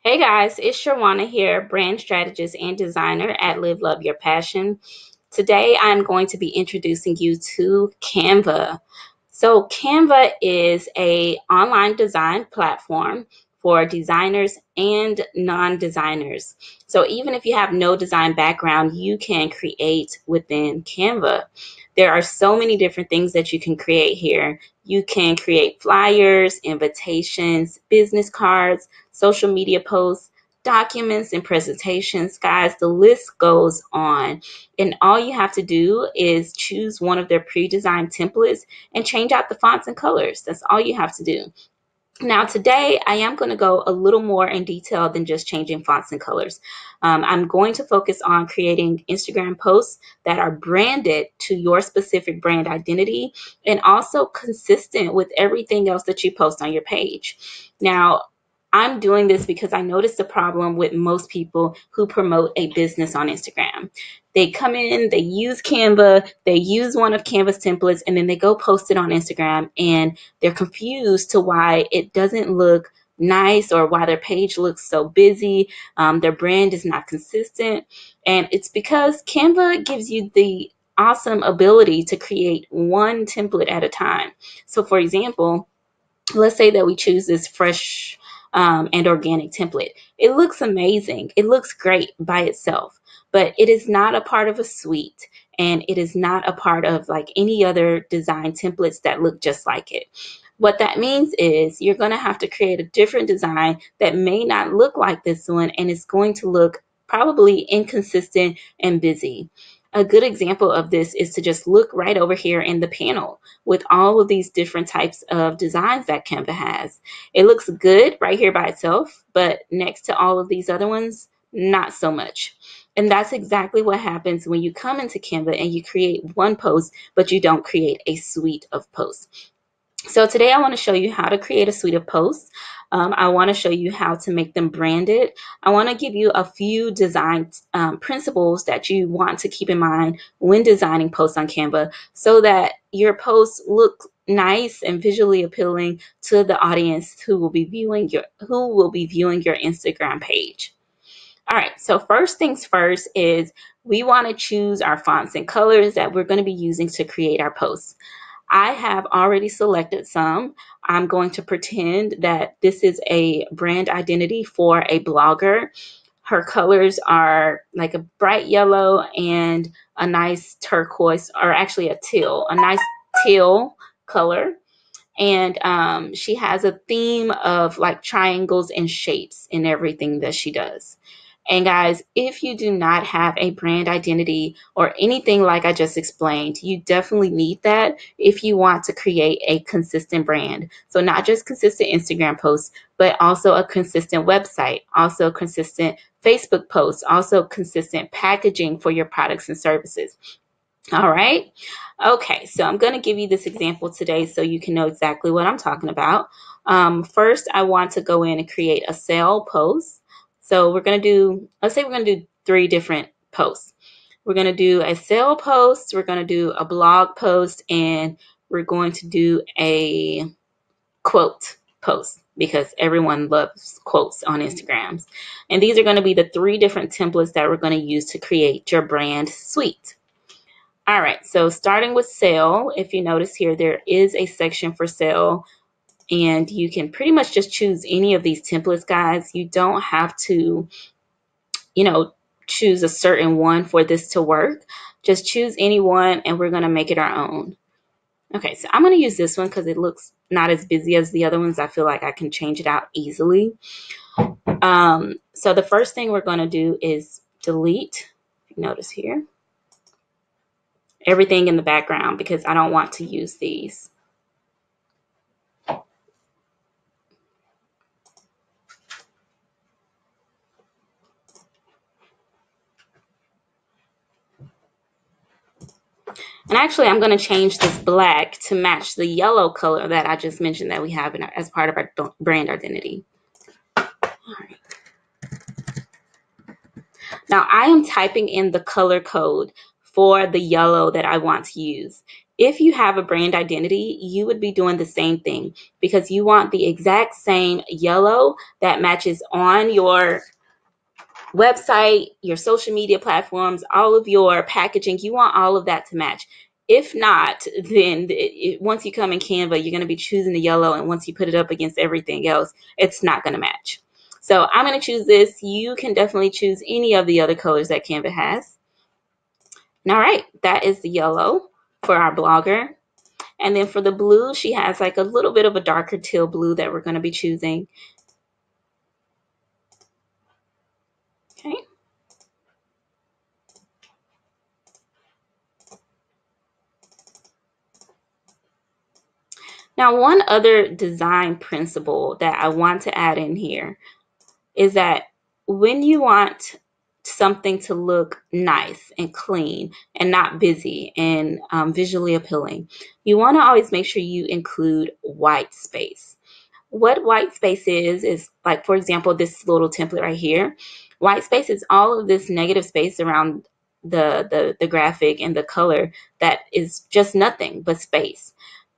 Hey guys, it's Sharwana here, brand strategist and designer at Live Love Your Passion. Today I'm going to be introducing you to Canva. So Canva is a online design platform for designers and non-designers. So even if you have no design background, you can create within Canva. There are so many different things that you can create here. You can create flyers, invitations, business cards, social media posts, documents, and presentations. Guys, the list goes on. And all you have to do is choose one of their pre-designed templates and change out the fonts and colors. That's all you have to do. Now, today I am going to go a little more in detail than just changing fonts and colors. I'm going to focus on creating Instagram posts that are branded to your specific brand identity and also consistent with everything else that you post on your page. Now, I'm doing this because I noticed a problem with most people who promote a business on Instagram. They come in, they use Canva, they use one of Canva's templates, and then they go post it on Instagram, and they're confused to why it doesn't look nice or why their page looks so busy. Their brand is not consistent. And it's because Canva gives you the awesome ability to create one template at a time. So, for example, let's say that we choose this fresh and organic template. It looks amazing. It looks great by itself, but it is not a part of a suite, and it is not a part of like any other design templates that look just like it. What that means is you're going to have to create a different design that may not look like this one, and it's going to look probably inconsistent and busy. A good example of this is to just look right over here in the panel with all of these different types of designs that Canva has. It looks good right here by itself, but next to all of these other ones, not so much. And that's exactly what happens when you come into Canva and you create one post, but you don't create a suite of posts. So today I want to show you how to create a suite of posts. I want to show you how to make them branded. I want to give you a few design principles that you want to keep in mind when designing posts on Canva so that your posts look nice and visually appealing to the audience who will be viewing your Instagram page. All right, so first things first is we want to choose our fonts and colors that we're going to be using to create our posts. I have already selected some. I'm going to pretend that this is a brand identity for a blogger. Her colors are like a bright yellow and a nice turquoise, or actually a nice teal color. And she has a theme of like triangles and shapes in everything that she does. And guys, if you do not have a brand identity or anything like I just explained, you definitely need that if you want to create a consistent brand. So not just consistent Instagram posts, but also a consistent website, also consistent Facebook posts, also consistent packaging for your products and services. All right. Okay, so I'm going to give you this example today so you can know exactly what I'm talking about. First, I want to go in and create a sale post. So we're going to do, let's say we're going to do 3 different posts. We're going to do a sale post, we're going to do a blog post, and we're going to do a quote post because everyone loves quotes on Instagrams. And these are going to be the 3 different templates that we're going to use to create your brand suite. All right, so starting with sale, if you notice here, there is a section for sale, and you can pretty much just choose any of these templates, guys. You don't have to, you know, choose a certain one for this to work. Just choose any one, and we're going to make it our own. Okay, so I'm going to use this one because it looks not as busy as the other ones. I feel like I can change it out easily. So the first thing we're going to do is delete, if you notice here, everything in the background because I don't want to use these. And actually, I'm going to change this black to match the yellow color that I just mentioned that we have as part of our brand identity. All right. Now, I am typing in the color code for the yellow that I want to use. if you have a brand identity, you would be doing the same thing, because you want the exact same yellow that matches on your website, your social media platforms, all of your packaging. You want all of that to match. If not, then once you come in Canva, you're going to be choosing the yellow, and once you put it up against everything else, it's not going to match. So I'm going to choose this. You can definitely choose any of the other colors that Canva has. And all right, that is the yellow for our blogger. And then for the blue, she has like a little bit of a darker teal blue that we're going to be choosing. Okay. Now, one other design principle that I want to add in here is that when you want something to look nice and clean and not busy and visually appealing, you want to always make sure you include white space. What white space is like, for example, this little template right here. White space is all of this negative space around the graphic and the color that is just nothing but space.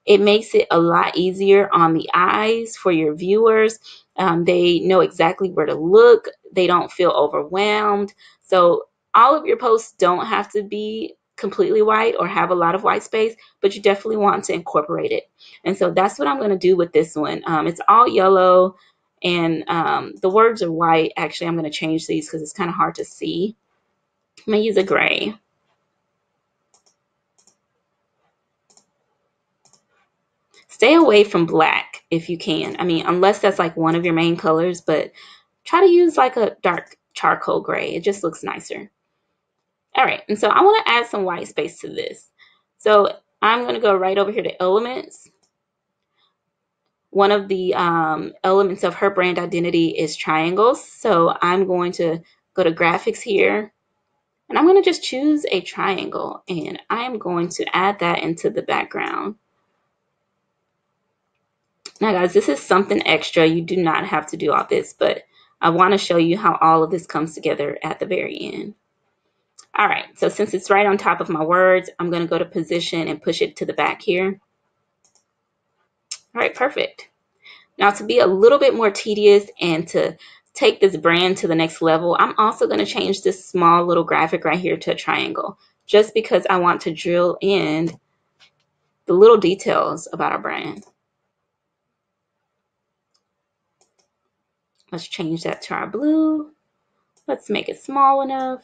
It makes it a lot easier on the eyes for your viewers. They know exactly where to look. They don't feel overwhelmed. So all of your posts don't have to be completely white or have a lot of white space, but you definitely want to incorporate it. And so that's what I'm going to do with this one. It's all yellow, and the words are white. Actually, I'm going to change these because it's kind of hard to see. I'm going to use a gray. Stay away from black if you can. I mean, unless that's like one of your main colors, but try to use like a dark charcoal gray. It just looks nicer. All right, and so I want to add some white space to this. So I'm going to go right over here to elements. One of the elements of her brand identity is triangles. So I'm going to go to graphics here, and I'm going to just choose a triangle, and I'm going to add that into the background. Now, guys, this is something extra. You do not have to do all this, but I want to show you how all of this comes together at the very end. All right, so since it's right on top of my words, I'm going to go to position and push it to the back here. All right, perfect. Now, to be a little bit more tedious and to take this brand to the next level, I'm also going to change this small little graphic right here to a triangle, just because I want to drill in the little details about our brand. Let's change that to our blue. Let's make it small enough.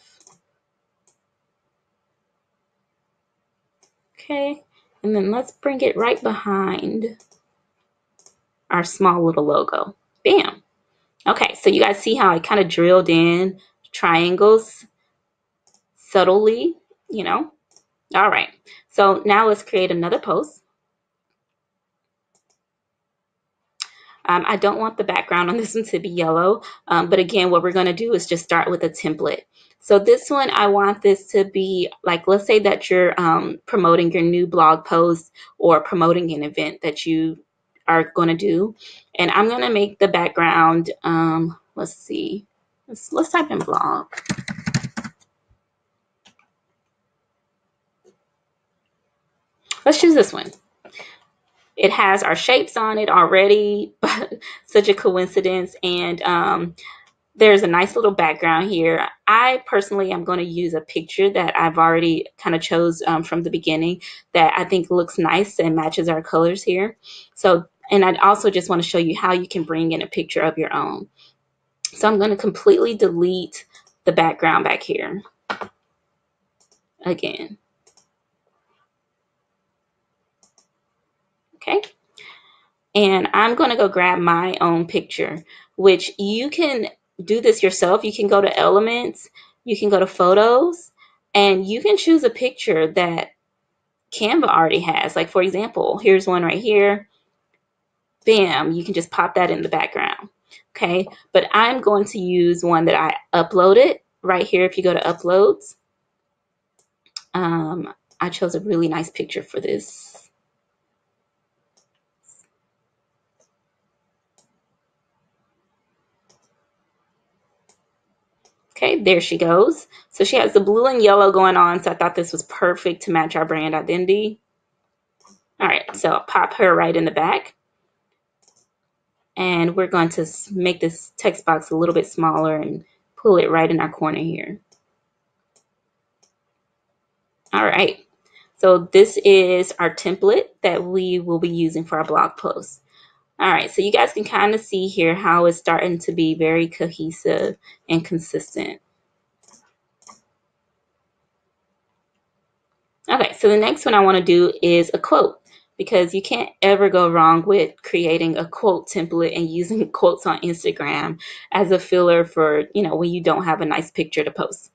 Okay, and then let's bring it right behind our small little logo. Bam. Okay, so you guys see how I kind of drilled in triangles subtly, you know? All right, so now let's create another post. I don't want the background on this one to be yellow, but again, what we're going to do is just start with a template. So this one, I want this to be like, let's say that you're promoting your new blog post or promoting an event that you are going to do. And I'm going to make the background, let's see, let's type in blog. Let's choose this one. It has our shapes on it already, such a coincidence. And there's a nice little background here. I personally am going to use a picture that I've already kind of chose from the beginning that I think looks nice and matches our colors here. So, and I also just want to show you how you can bring in a picture of your own. So I'm going to completely delete the background back here again. Okay. And I'm going to go grab my own picture, which you can do this yourself. You can go to elements, you can go to photos, and you can choose a picture that Canva already has. Like, for example, here's one right here. Bam, you can just pop that in the background. Okay, but I'm going to use one that I uploaded right here. If you go to uploads, I chose a really nice picture for this. Okay, there she goes. So she has the blue and yellow going on. So I thought this was perfect to match our brand identity. All right, so I'll pop her right in the back. And we're going to make this text box a little bit smaller and pull it right in our corner here. All right, so this is our template that we will be using for our blog post. All right, so you guys can kind of see here how it's starting to be very cohesive and consistent. Okay, so the next one I want to do is a quote, because you can't ever go wrong with creating a quote template and using quotes on Instagram as a filler for, when you don't have a nice picture to post.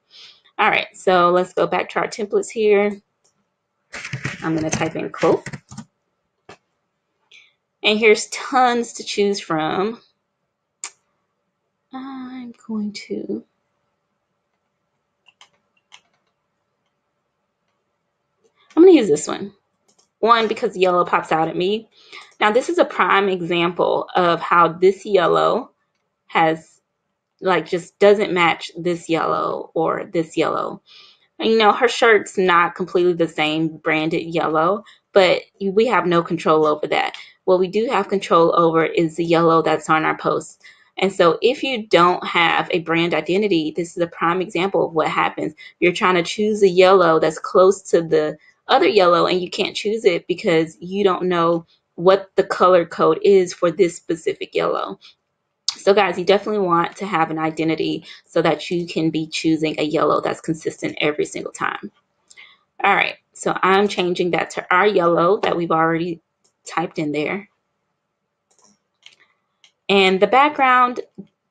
All right, so let's go back to our templates here. I'm going to type in quote. And here's tons to choose from. I'm going to use this one. One, because yellow pops out at me. Now, this is a prime example of how this yellow has, just doesn't match this yellow or this yellow. Her shirt's not completely the same branded yellow, but we have no control over that. What we do have control over is the yellow that's on our post. And so if you don't have a brand identity, this is a prime example of what happens. You're trying to choose a yellow that's close to the other yellow, and you can't choose it because you don't know what the color code is for this specific yellow. So guys, you definitely want to have an identity so that you can be choosing a yellow that's consistent every single time. All right, so I'm changing that to our yellow that we've already typed in there. And the background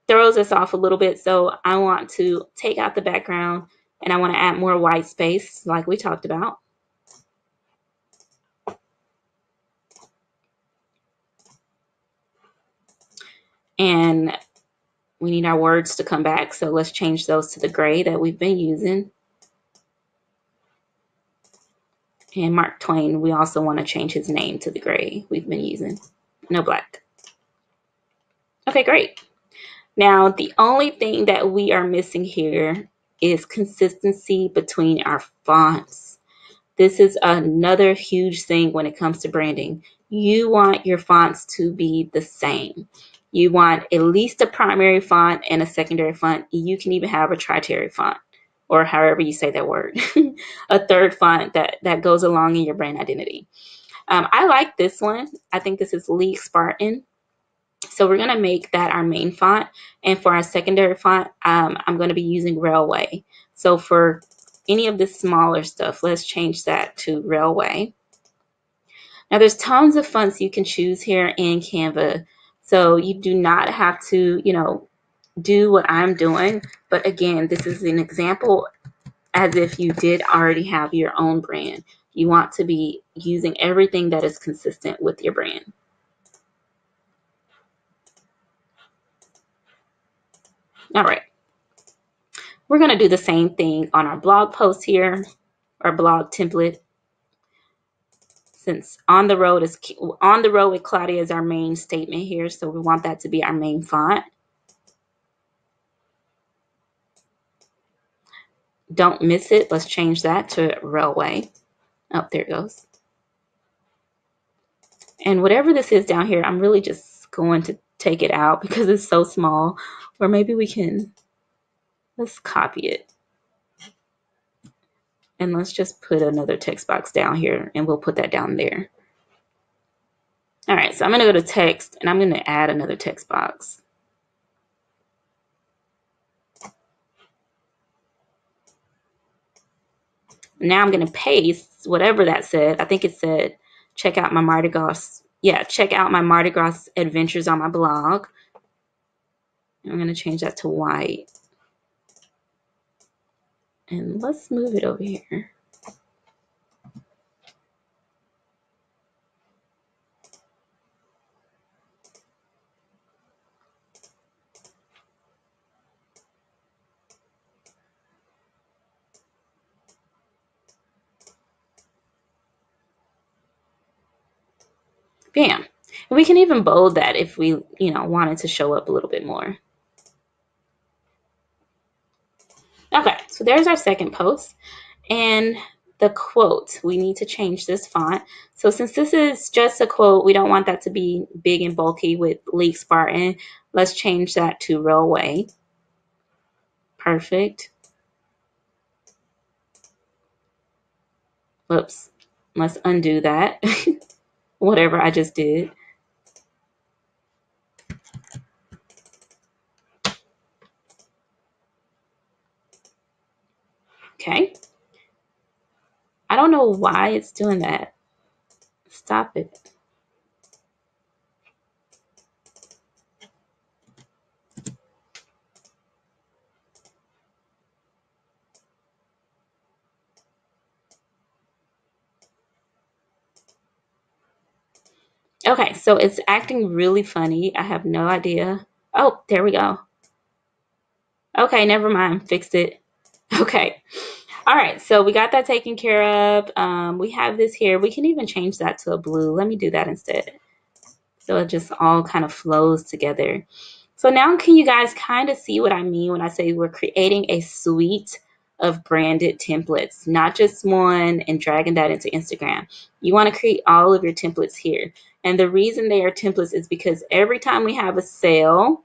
throws us off a little bit, so I want to take out the background and I want to add more white space like we talked about. And we need our words to come back, so let's change those to the gray that we've been using. And Mark Twain, we also want to change his name to the gray we've been using. No black. Okay, great. Now, the only thing that we are missing here is consistency between our fonts. This is another huge thing when it comes to branding. You want your fonts to be the same. You want at least a primary font and a secondary font. You can even have a tritary font, or however you say that word, a third font that goes along in your brand identity. I like this one. I think this is League Spartan. So we're going to make that our main font. And for our secondary font, I'm going to be using Railway. So for any of the smaller stuff, let's change that to Railway. Now there's tons of fonts you can choose here in Canva. So you do not have to, do what I'm doing. But again, this is an example as if you did already have your own brand. You want to be using everything that is consistent with your brand. All right. We're going to do the same thing on our blog post here, our blog template. Since on the road with Claudia is our main statement here, so we want that to be our main font. Don't miss it. Let's change that to Railway. Oh, there it goes. And whatever this is down here, I'm really just going to take it out because it's so small. Or maybe let's copy it. And let's just put another text box down here, and we'll put that down there. All right, so I'm going to go to text, and I'm going to add another text box. Now I'm going to paste whatever that said. I think it said, check out my Mardi Gras. Yeah, check out my Mardi Gras adventures on my blog. I'm going to change that to white. And let's move it over here. Bam. And we can even bold that if we, wanted to show up a little bit more. Okay, so there's our second post. And the quote. We need to change this font. So since this is just a quote, we don't want that to be big and bulky with League Spartan. Let's change that to Railway. Perfect. Whoops. Let's undo that. Whatever I just did. Okay. I don't know why it's doing that. Stop it. Okay, so it's acting really funny. I have no idea. Oh, there we go. Okay, never mind. Fixed it. Okay. All right, so we got that taken care of. We have this here. We can even change that to a blue. Let me do that instead. So it just all kind of flows together. So now can you guys kind of see what I mean when I say we're creating a suite of branded templates, not just one and dragging that into Instagram. You want to create all of your templates here. And the reason they are templates is because every time we have a sale,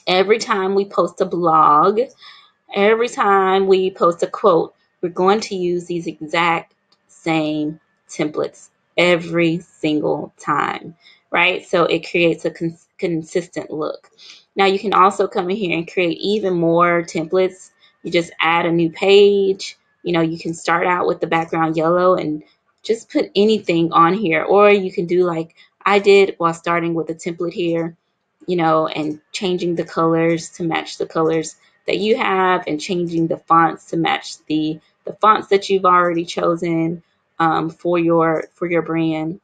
every time we post a blog, every time we post a quote, we're going to use these exact same templates every single time, right? So it creates a consistent look. Now you can also come in here and create even more templates. You just add a new page. You know, you can start out with the background yellow and just put anything on here, or you can do like I did while starting with a template here, you know, and changing the colors to match the colors that you have and changing the fonts to match the fonts that you've already chosen for your brand,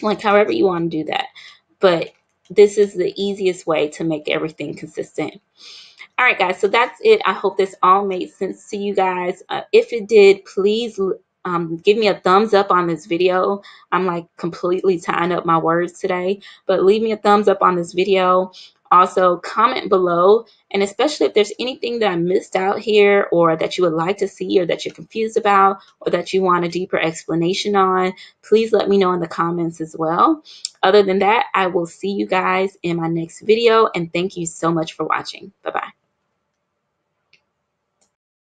like however you want to do that. But this is the easiest way to make everything consistent. All right, guys, so that's it. I hope this all made sense to you guys. If it did, please give me a thumbs up on this video. I'm like completely tying up my words today, but leave me a thumbs up on this video. Also, comment below, and especially if there's anything that I missed out here or that you would like to see or that you're confused about or that you want a deeper explanation on, please let me know in the comments as well. Other than that, I will see you guys in my next video, and thank you so much for watching. Bye-bye.